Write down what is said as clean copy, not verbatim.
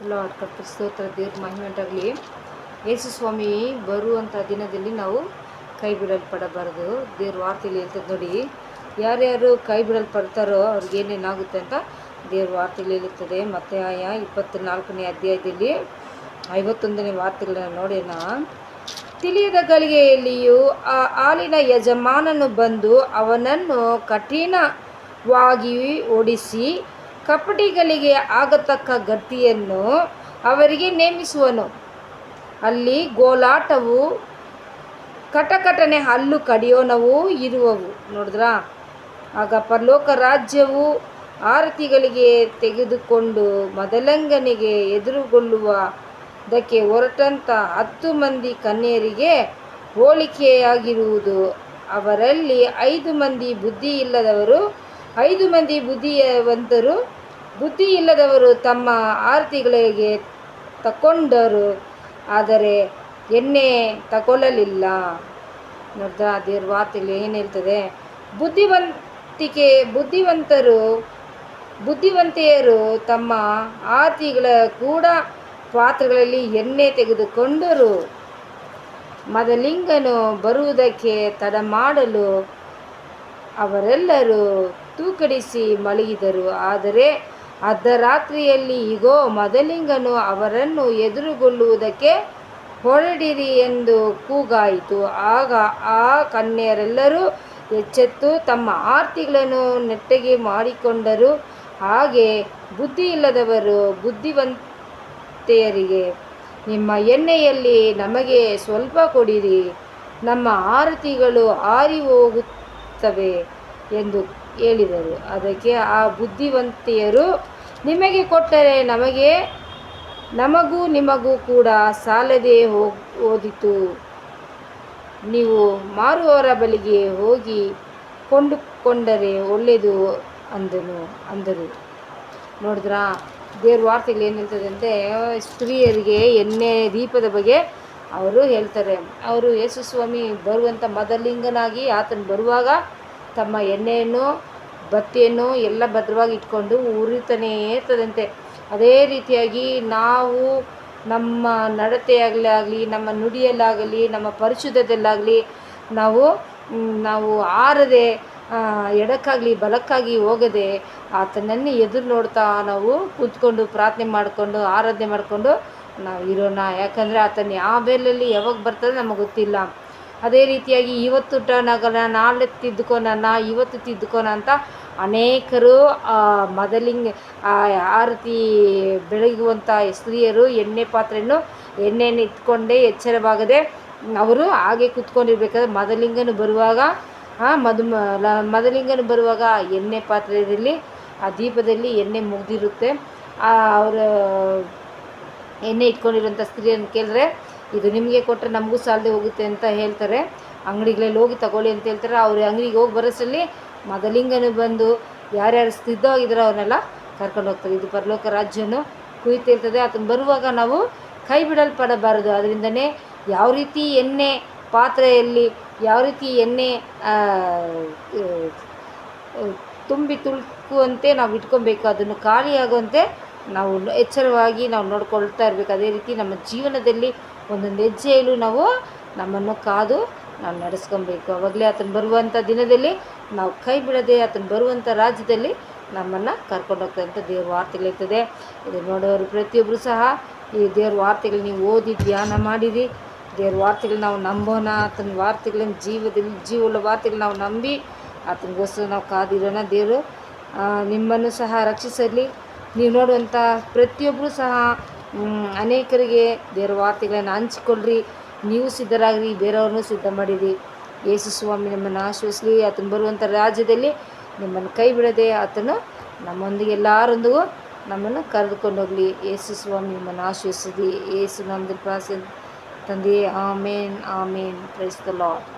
Lord ಕರ್ತೃ ಸ್ತೋತ್ರ, ದೇವ್ರ ಮಹಿಮೆ ಉಂಟಾಗಲಿ. ಯೇಸು ಸ್ವಾಮಿ ಬರುವಂಥ ದಿನದಲ್ಲಿ ನಾವು ಕೈ ಬಿಡಲ್ಪಡಬಾರದು. ದೇವ್ರ ವಾರ್ತೆಯಲ್ಲಿ ಹೇಳ್ತದೆ ನೋಡಿ, ಯಾರ್ಯಾರು ಕೈ ಬಿಡಲ್ಪಡ್ತಾರೋ ಅವ್ರಿಗೇನೇನಾಗುತ್ತೆ ಅಂತ ದೇವ್ರ ವಾರ್ತೆಯಲ್ಲಿ ಹೇಳುತ್ತದೆ. ಮತ್ತೆ 24ನೇ ಅಧ್ಯಾಯದಲ್ಲಿ 51ನೇ ವಾರ್ತೆಗಳನ್ನು ನೋಡೋಣ. ತಿಳಿಯದ ಗಳಿಗೆಯಲ್ಲಿಯೂ ಆ ಹಾಲಿನ ಯಜಮಾನನು ಬಂದು ಅವನನ್ನು ಕಠಿಣವಾಗಿ ಓಡಿಸಿ ಕಪಟಿಗಳಿಗೆ ಆಗತಕ್ಕ ಗತಿಯನ್ನು ಅವರಿಗೆ ನೇಮಿಸುವನು. ಅಲ್ಲಿ ಗೋಲಾಟವು, ಕಟಕಟನೆ, ಹಲ್ಲು ಕಡಿಯೋಣವೂ ಇರುವವು. ನೋಡಿದ್ರಾ? ಆಗ ಪರಲೋಕ ರಾಜ್ಯವು ಆರತಿಗಳಿಗೆ ತೆಗೆದುಕೊಂಡು ಮದಲಂಗನಿಗೆ ಎದುರುಗೊಳ್ಳುವುದಕ್ಕೆ ಹೊರಟಂಥ 10 ಮಂದಿ ಕನ್ಯೆಯರಿಗೆ ಹೋಲಿಕೆಯಾಗಿರುವುದು. ಅವರಲ್ಲಿ 5 ಮಂದಿ ಬುದ್ಧಿಯಿಲ್ಲದವರು, 5 ಮಂದಿ ಬುದ್ಧಿವಂತರು. ಬುದ್ಧಿಯಿಲ್ಲದವರು ತಮ್ಮ ಆರತಿಗಳಿಗೆ ತಗೊಂಡರು, ಆದರೆ ಎಣ್ಣೆ ತಗೊಳ್ಳಲಿಲ್ಲ. ನೋಡಿದ್ರಾ? ದೇವ್ರ ವಾರ್ತೆಯಲ್ಲಿ ಏನು ಹೇಳ್ತದೆ? ಬುದ್ಧಿವಂತೆಯರು ತಮ್ಮ ಆರತಿಗಳ ಕೂಡ ಪಾತ್ರೆಗಳಲ್ಲಿ ಎಣ್ಣೆ ತೆಗೆದುಕೊಂಡರು. ಮದಲಿಂಗನು ಬರುವುದಕ್ಕೆ ತಡ ಮಾಡಲು ಅವರೆಲ್ಲರೂ ತೂಕಡಿಸಿ ಮಲಗಿದರು. ಆದರೆ ಅರ್ಧರಾತ್ರಿಯಲ್ಲಿ ಇಗೋ, ಮದಲಿಂಗನು ಅವರನ್ನು ಎದುರುಗೊಳ್ಳುವುದಕ್ಕೆ ಹೊರಡಿರಿ ಎಂದು ಕೂಗಾಯಿತು. ಆಗ ಆ ಕನ್ಯರೆಲ್ಲರೂ ಎಚ್ಚೆತ್ತು ತಮ್ಮ ಆರತಿಗಳನ್ನು ನೆಟ್ಟಗೆ ಮಾಡಿಕೊಂಡರು. ಹಾಗೆ ಬುದ್ಧಿಯಿಲ್ಲದವರು ಬುದ್ಧಿವಂತೆಯರಿಗೆ, ನಿಮ್ಮ ಎಣ್ಣೆಯಲ್ಲಿ ನಮಗೆ ಸ್ವಲ್ಪ ಕೊಡಿರಿ, ನಮ್ಮ ಆರತಿಗಳು ಆರಿ ಹೋಗುತ್ತವೆ ಎಂದು ಹೇಳಿದರು. ಅದಕ್ಕೆ ಆ ಬುದ್ಧಿವಂತೆಯರು, ನಿಮಗೆ ಕೊಟ್ಟರೆ ನಮಗೂ ನಿಮಗೂ ಕೂಡ ಸಾಲದೆ ಹೋದೀತು. ನೀವು ಮಾರುವವರ ಬಳಿಗೆ ಹೋಗಿ ಕೊಂಡುಕೊಂಡರೆ ಒಳ್ಳೆಯದು ಅಂದರು. ನೋಡಿದ್ರಾ? ದೇವ್ರ ವಾರ್ತೆಗಳು ಏನು ಹೇಳ್ತದೆ ಅಂದರೆ, ಸ್ತ್ರೀಯರಿಗೆ ಎಣ್ಣೆ ದೀಪದ ಬಗ್ಗೆ ಅವರು ಹೇಳ್ತಾರೆ. ಅವರು ಯೇಸು ಸ್ವಾಮಿ ಬರುವಂಥ ಮದಲಿಂಗನಾಗಿ ಆತನು ಬರುವಾಗ ತಮ್ಮ ಎಣ್ಣೆಯನ್ನು, ಬತ್ತಿಯನ್ನು ಎಲ್ಲ ಭದ್ರವಾಗಿ ಇಟ್ಕೊಂಡು ಉರಿತಾನೇ ಇರ್ತದಂತೆ. ಅದೇ ರೀತಿಯಾಗಿ ನಾವು ನಮ್ಮ ನಡತೆಯಾಗಲಿ, ನಮ್ಮ ನುಡಿಯಲ್ಲಾಗಲಿ, ನಮ್ಮ ಪರಿಶುದ್ಧದಲ್ಲಾಗಲಿ ನಾವು ಆರದೆ, ಎಡಕ್ಕಾಗಲಿ ಬಲಕ್ಕಾಗಿ ಹೋಗದೆ ಆತನನ್ನು ಎದುರು ನೋಡ್ತಾ ನಾವು ಕೂತ್ಕೊಂಡು ಪ್ರಾರ್ಥನೆ ಮಾಡಿಕೊಂಡು ಆರಾಧನೆ ಮಾಡಿಕೊಂಡು ನಾವು ಇರೋಣ. ಯಾಕಂದರೆ ಆತನ ಯಾವ ಬೇಲಲ್ಲಿ ಯಾವಾಗ ಬರ್ತದೆ ನಮಗೆ ಗೊತ್ತಿಲ್ಲ. ಅದೇ ರೀತಿಯಾಗಿ ಇವತ್ತು ಟರ್ನಾಗಲ್ಲ, ನಾಳೆ ತಿದ್ದುಕೋಣ, ಇವತ್ತು ತಿದ್ದುಕೋಣ ಅಂತ ಅನೇಕರು ಆರತಿ ಬೆಳಗುವಂಥ ಸ್ತ್ರೀಯರು ಎಣ್ಣೆ ಪಾತ್ರೆಯನ್ನು ಎಣ್ಣೆಯನ್ನು ಇಟ್ಕೊಂಡೇ ಎಚ್ಚರವಾಗದೆ ಅವರು ಹಾಗೆ ಕೂತ್ಕೊಂಡಿರ್ಬೇಕಾದ್ರೆ ಮದಲಿಂಗನು ಬರುವಾಗ ಎಣ್ಣೆ ಪಾತ್ರೆಯಲ್ಲಿ ಆ ದೀಪದಲ್ಲಿ ಎಣ್ಣೆ ಮುಗಿದಿರುತ್ತೆ. ಅವರು ಎಣ್ಣೆ ಇಟ್ಕೊಂಡಿರೋಂಥ ಸ್ತ್ರೀಯನ್ನು ಕೇಳಿದ್ರೆ, ಇದು ನಿಮಗೆ ಕೊಟ್ಟರೆ ನಮಗೂ ಸಾಲದೆ ಹೋಗುತ್ತೆ ಅಂತ ಹೇಳ್ತಾರೆ. ಅಂಗಡಿಗಳಲ್ಲಿ ಹೋಗಿ ತಗೊಳ್ಳಿ ಅಂತ ಹೇಳ್ತಾರೆ. ಅವ್ರ ಅಂಗಡಿಗೆ ಹೋಗಿ ಬರೋಷ್ಟರಲ್ಲಿ ಮದಲಿಂಗನು ಬಂದು ಯಾರ್ಯಾರು ಸಿದ್ಧವಾಗಿದ್ದಾರೋ ಅವ್ರನ್ನೆಲ್ಲ ಕರ್ಕೊಂಡು ಹೋಗ್ತಾರೆ. ಇದು ಪರಲೋಕ ರಾಜ್ಯವನ್ನು ಕುರಿತಿರ್ತದೆ. ಅದನ್ನು ಬರುವಾಗ ನಾವು ಕೈ ಬಿಡಲ್ಪಡಬಾರದು. ಅದರಿಂದನೇ ಯಾವ ರೀತಿ ಎಣ್ಣೆ ಪಾತ್ರೆಯಲ್ಲಿ ಯಾವ ರೀತಿ ಎಣ್ಣೆ ತುಂಬಿ ತುಳುಕುವಂತೆ ನಾವು ಇಟ್ಕೊಬೇಕು, ಅದನ್ನು ಖಾಲಿಯಾಗುವಂತೆ ನಾವು ಎಚ್ಚರವಾಗಿ ನಾವು ನೋಡ್ಕೊಳ್ತಾ ಇರಬೇಕು. ಅದೇ ರೀತಿ ನಮ್ಮ ಜೀವನದಲ್ಲಿ ಒಂದೊಂದು ಹೆಜ್ಜೆಯಲ್ಲೂ ನಾವು ನಮ್ಮನ್ನು ಕಾದು ನಾವು ನಡೆಸ್ಕೊಬೇಕು. ಆವಾಗಲೇ ಆತನು ಬರುವಂಥ ದಿನದಲ್ಲಿ ನಾವು ಕೈ ಬಿಡದೆ ಆತನು ಬರುವಂಥ ರಾಜ್ಯದಲ್ಲಿ ನಮ್ಮನ್ನು ಕರ್ಕೊಂಡು ಹೋಗ್ತದೆ ಅಂತ ದೇವ್ರ ವಾರ್ತೆಗಳಿರ್ತದೆ. ಇದು ನೋಡೋರು ಪ್ರತಿಯೊಬ್ಬರು ಸಹ ಈ ದೇವ್ರ ವಾರ್ತೆಗಳು ನೀವು ಓದಿ ಧ್ಯಾನ ಮಾಡಿರಿ. ದೇವ್ರ ವಾರ್ತೆಗಳು ನಾವು ನಂಬೋಣ. ಆತನ ವಾರ್ತೆಗಳನ್ನು ಜೀವವುಳ್ಳ ವಾರ್ತೆಗಳು ನಾವು ನಂಬಿ ಆತನಿಗೋಸ್ಕರ ನಾವು ಕಾದಿರೋಣ. ದೇವರು ನಿಮ್ಮನ್ನು ಸಹ ರಕ್ಷಿಸಲಿ. ನೀವು ನೋಡುವಂಥ ಪ್ರತಿಯೊಬ್ಬರು ಸಹ ಅನೇಕರಿಗೆ ದೇವರ ವಾರ್ತೆಗಳನ್ನು ಹಂಚಿಕೊಳ್ಳ್ರಿ. ನೀವು ಸಿದ್ಧರಾಗ್ರಿ, ಬೇರೆಯವ್ರನ್ನೂ ಸಿದ್ಧ ಮಾಡಿರಿ. ಯೇಸು ಸ್ವಾಮಿ ನಮ್ಮನ್ನು ಆಶ್ವಸಿಸಲಿ. ಆತನು ಬರುವಂಥ ರಾಜ್ಯದಲ್ಲಿ ನಿಮ್ಮನ್ನು ಕೈ ಬಿಡದೆ ಆತನು ನಮ್ಮೊಂದಿಗೆ ಎಲ್ಲರೊಂದಿಗೂ ನಮ್ಮನ್ನು ಕರೆದುಕೊಂಡು ಹೋಗಲಿ. ಯೇಸು ಸ್ವಾಮಿ ನಿಮ್ಮನ್ನು ಆಶ್ವಸಿಸಲಿ. ಯೇಸು ನಾಮದಲ್ಲಿ ಪ್ರಾರ್ಥನೆ ತಂದೆಯೇ, amen amen. Praise the lord.